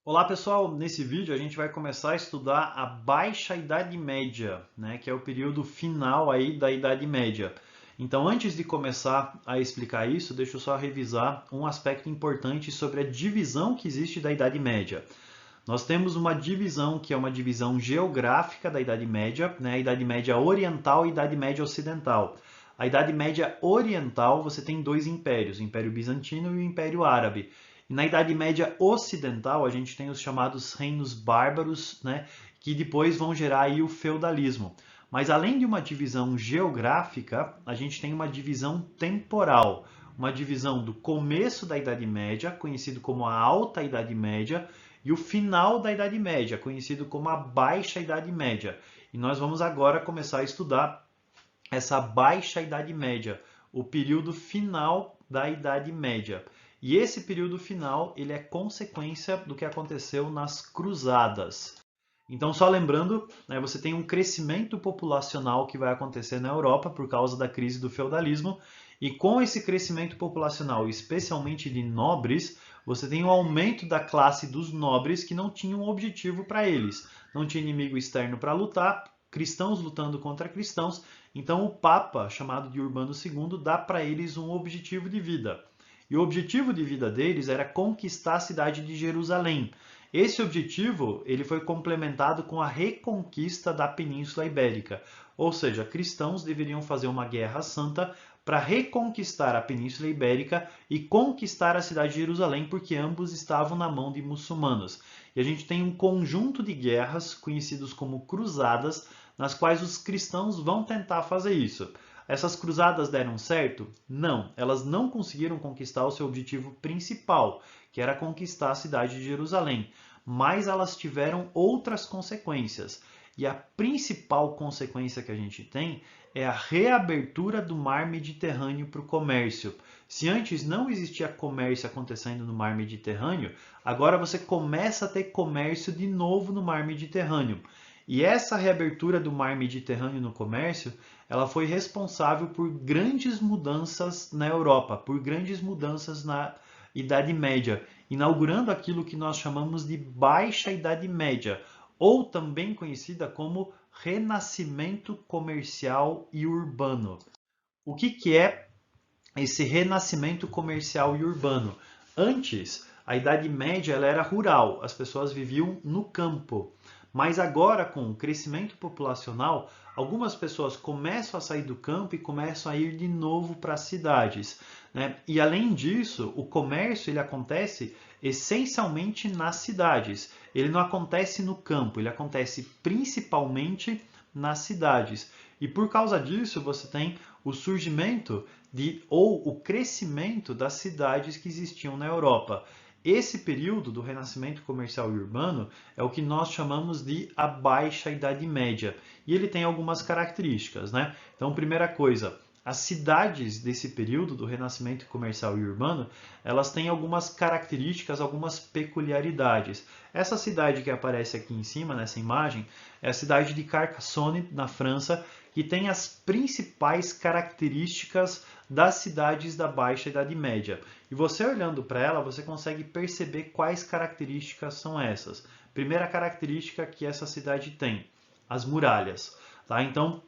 Olá pessoal, nesse vídeo a gente vai começar a estudar a Baixa Idade Média, né, que é o período final aí da Idade Média. Então, antes de começar a explicar isso, deixa eu só revisar um aspecto importante sobre a divisão que existe da Idade Média. Nós temos uma divisão que é uma divisão geográfica da Idade Média, né, a Idade Média Oriental e a Idade Média Ocidental. A Idade Média Oriental você tem dois impérios, o Império Bizantino e o Império Árabe. E na Idade Média Ocidental a gente tem os chamados reinos bárbaros, né, que depois vão gerar aí o feudalismo. Mas além de uma divisão geográfica, a gente tem uma divisão temporal, uma divisão do começo da Idade Média, conhecido como a Alta Idade Média, e o final da Idade Média, conhecido como a Baixa Idade Média. E nós vamos agora começar a estudar essa Baixa Idade Média, o período final da Idade Média. E esse período final ele é consequência do que aconteceu nas Cruzadas. Então, só lembrando, né, você tem um crescimento populacional que vai acontecer na Europa por causa da crise do feudalismo, e com esse crescimento populacional, especialmente de nobres, você tem um aumento da classe dos nobres que não tinham um objetivo para eles. Não tinha inimigo externo para lutar, cristãos lutando contra cristãos, então o Papa, chamado de Urbano II, dá para eles um objetivo de vida. E o objetivo de vida deles era conquistar a cidade de Jerusalém. Esse objetivo ele foi complementado com a reconquista da Península Ibérica, ou seja, cristãos deveriam fazer uma guerra santa para reconquistar a Península Ibérica e conquistar a cidade de Jerusalém, porque ambos estavam na mão de muçulmanos. E a gente tem um conjunto de guerras conhecidos como cruzadas, nas quais os cristãos vão tentar fazer isso. Essas cruzadas deram certo? Não, elas não conseguiram conquistar o seu objetivo principal, que era conquistar a cidade de Jerusalém, mas elas tiveram outras consequências. E a principal consequência que a gente tem é a reabertura do mar Mediterrâneo para o comércio. Se antes não existia comércio acontecendo no mar Mediterrâneo, agora você começa a ter comércio de novo no mar Mediterrâneo. E essa reabertura do mar Mediterrâneo no comércio, ela foi responsável por grandes mudanças na Europa, por grandes mudanças na Idade Média, inaugurando aquilo que nós chamamos de Baixa Idade Média, ou também conhecida como Renascimento Comercial e Urbano. O que é esse renascimento comercial e urbano? Antes, a Idade Média ela era rural, as pessoas viviam no campo. Mas agora, com o crescimento populacional, algumas pessoas começam a sair do campo e começam a ir de novo para as cidades, né? E além disso, o comércio ele acontece essencialmente nas cidades. Ele não acontece no campo, ele acontece principalmente nas cidades. E por causa disso, você tem o surgimento ou o crescimento das cidades que existiam na Europa. Esse período do Renascimento Comercial e Urbano é o que nós chamamos de a Baixa Idade Média. E ele tem algumas características, né? Então, primeira coisa, as cidades desse período do Renascimento Comercial e Urbano, elas têm algumas características, algumas peculiaridades. Essa cidade que aparece aqui em cima, nessa imagem, é a cidade de Carcassonne, na França, que tem as principais características das cidades da Baixa Idade Média. E você olhando para ela, você consegue perceber quais características são essas. Primeira característica que essa cidade tem, as muralhas. Tá? Então,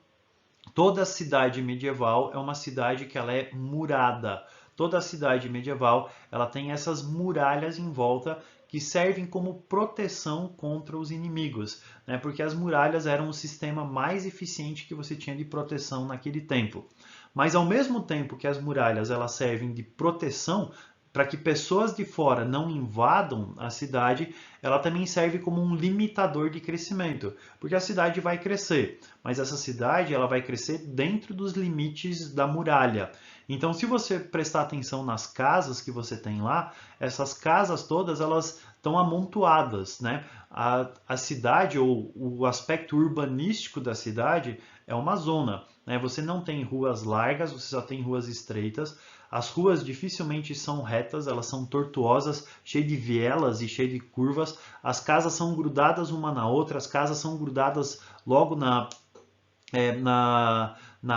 toda cidade medieval é uma cidade que ela é murada. Toda cidade medieval ela tem essas muralhas em volta que servem como proteção contra os inimigos, né? Porque as muralhas eram o sistema mais eficiente que você tinha de proteção naquele tempo. Mas ao mesmo tempo que as muralhas elas servem de proteção para que pessoas de fora não invadam a cidade, ela também serve como um limitador de crescimento, porque a cidade vai crescer, mas essa cidade ela vai crescer dentro dos limites da muralha. Então, se você prestar atenção nas casas que você tem lá, essas casas todas elas estão amontoadas, né? A cidade ou o aspecto urbanístico da cidade é uma zona, né? Você não tem ruas largas, você só tem ruas estreitas. As ruas dificilmente são retas, elas são tortuosas, cheias de vielas e cheias de curvas. As casas são grudadas uma na outra, as casas são grudadas logo na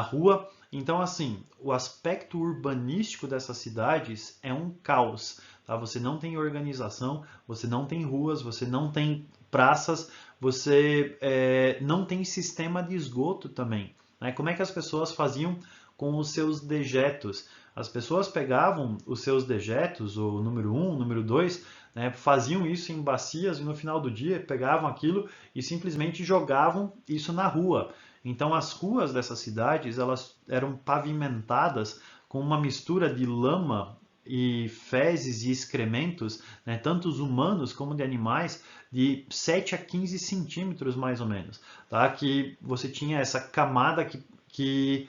rua. Então, assim, o aspecto urbanístico dessas cidades é um caos. tá? Você não tem organização, você não tem ruas, você não tem praças, você não tem sistema de esgoto também, né? Como é que as pessoas faziam com os seus dejetos? As pessoas pegavam os seus dejetos, o número 1, o número 2, né, faziam isso em bacias e no final do dia pegavam aquilo e simplesmente jogavam isso na rua. Então as ruas dessas cidades elas eram pavimentadas com uma mistura de lama e fezes e excrementos, né, tanto os humanos como de animais, de 7 a 15 centímetros mais ou menos, tá? Que você tinha essa camada que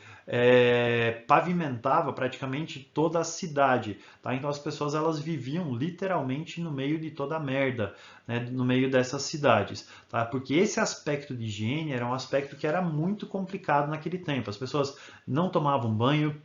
pavimentava praticamente toda a cidade, tá? Então as pessoas elas viviam literalmente no meio de toda a merda, né? No meio dessas cidades, tá? Porque esse aspecto de higiene era um aspecto que era muito complicado naquele tempo. As pessoas não tomavam banho,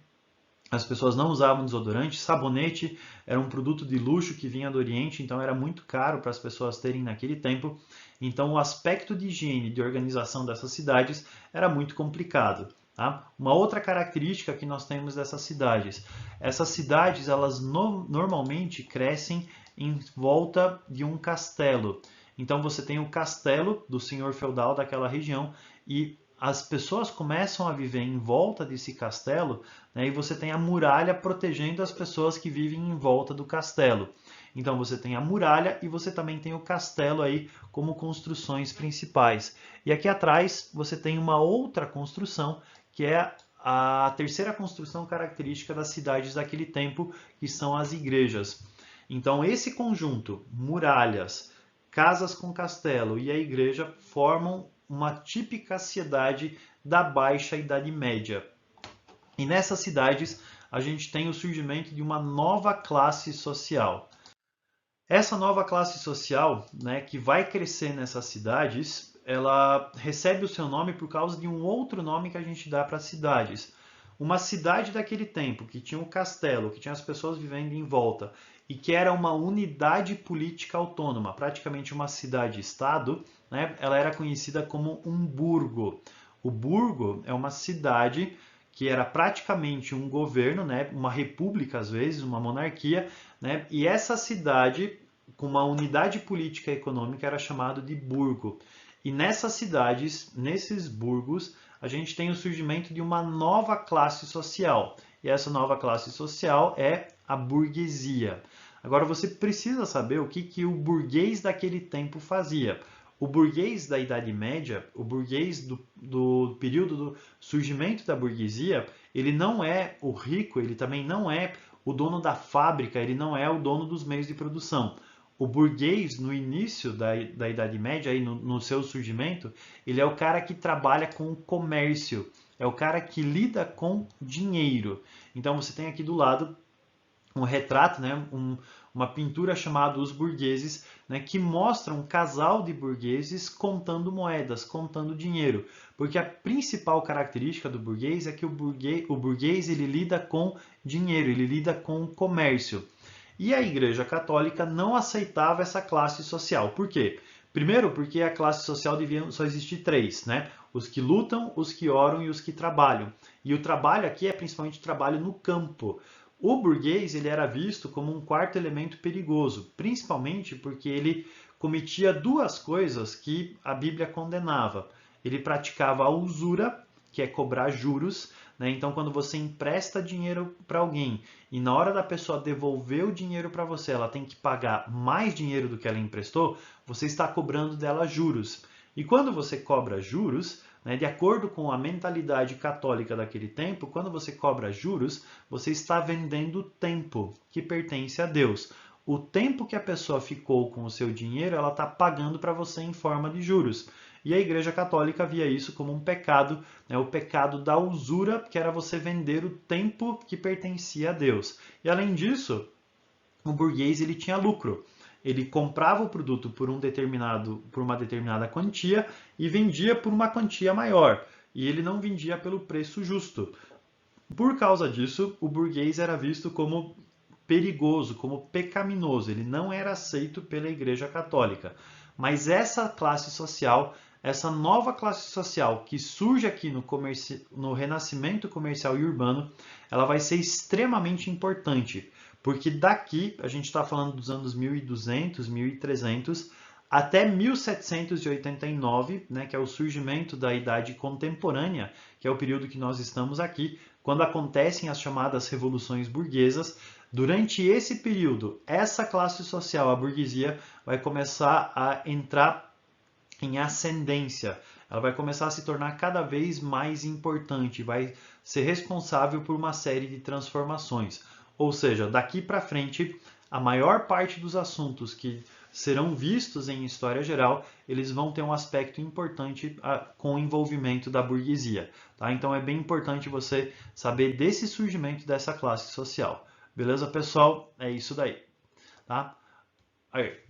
as pessoas não usavam desodorante, sabonete era um produto de luxo que vinha do Oriente, então era muito caro para as pessoas terem naquele tempo. Então o aspecto de higiene, de organização dessas cidades era muito complicado. Tá? Uma outra característica que nós temos dessas cidades, essas cidades elas normalmente crescem em volta de um castelo. Então você tem o castelo do senhor feudal daquela região e as pessoas começam a viver em volta desse castelo, né, e você tem a muralha protegendo as pessoas que vivem em volta do castelo. Então você tem a muralha e você também tem o castelo aí como construções principais. E aqui atrás você tem uma outra construção que é a terceira construção característica das cidades daquele tempo, que são as igrejas. Então esse conjunto, muralhas, casas com castelo e a igreja formam uma típica cidade da Baixa Idade Média. E nessas cidades a gente tem o surgimento de uma nova classe social. Essa nova classe social, né, que vai crescer nessas cidades, ela recebe o seu nome por causa de um outro nome que a gente dá para as cidades. Uma cidade daquele tempo, que tinha um castelo, que tinha as pessoas vivendo em volta, e que era uma unidade política autônoma, praticamente uma cidade-estado, né, ela era conhecida como um burgo. O burgo é uma cidade que era praticamente um governo, né, uma república às vezes, uma monarquia, né, e essa cidade, com uma unidade política e econômica, era chamada de burgo. E nessas cidades, nesses burgos, a gente tem o surgimento de uma nova classe social. E essa nova classe social é a burguesia. Agora você precisa saber o que o burguês daquele tempo fazia. O burguês da Idade Média, o burguês do período do surgimento da burguesia, ele não é o rico, ele também não é o dono da fábrica, ele não é o dono dos meios de produção. O burguês, no início da Idade Média, aí no seu surgimento, ele é o cara que trabalha com o comércio, é o cara que lida com dinheiro. Então você tem aqui do lado um retrato, né, uma pintura chamada Os Burgueses, né, que mostra um casal de burgueses contando moedas, contando dinheiro. Porque a principal característica do burguês é que o burguês ele lida com dinheiro, ele lida com o comércio. E a Igreja Católica não aceitava essa classe social. Por quê? Primeiro, porque a classe social devia só existir três, né? Os que lutam, os que oram e os que trabalham. E o trabalho aqui é principalmente trabalho no campo. O burguês ele era visto como um quarto elemento perigoso, principalmente porque ele cometia duas coisas que a Bíblia condenava. Ele praticava a usura, que é cobrar juros, né? Então, quando você empresta dinheiro para alguém e na hora da pessoa devolver o dinheiro para você, ela tem que pagar mais dinheiro do que ela emprestou, você está cobrando dela juros. E quando você cobra juros, né, de acordo com a mentalidade católica daquele tempo, quando você cobra juros, você está vendendo tempo que pertence a Deus. O tempo que a pessoa ficou com o seu dinheiro, ela está pagando para você em forma de juros. E a Igreja Católica via isso como um pecado, né, o pecado da usura, que era você vender o tempo que pertencia a Deus. E além disso, o burguês ele tinha lucro. Ele comprava o produto por uma determinada quantia e vendia por uma quantia maior. E ele não vendia pelo preço justo. Por causa disso, o burguês era visto como perigoso, como pecaminoso. Ele não era aceito pela Igreja Católica. Mas essa classe social, essa nova classe social que surge aqui no renascimento comercial e urbano, ela vai ser extremamente importante. Porque daqui, a gente está falando dos anos 1200, 1300, até 1789, né, que é o surgimento da Idade Contemporânea, que é o período que nós estamos aqui, quando acontecem as chamadas revoluções burguesas. Durante esse período, essa classe social, a burguesia, vai começar a entrar em ascendência. Ela vai começar a se tornar cada vez mais importante, vai ser responsável por uma série de transformações. Ou seja, daqui para frente, a maior parte dos assuntos que serão vistos em história geral, eles vão ter um aspecto importante com o envolvimento da burguesia. Tá? Então é bem importante você saber desse surgimento dessa classe social. Beleza, pessoal? É isso daí. Tá? Aí.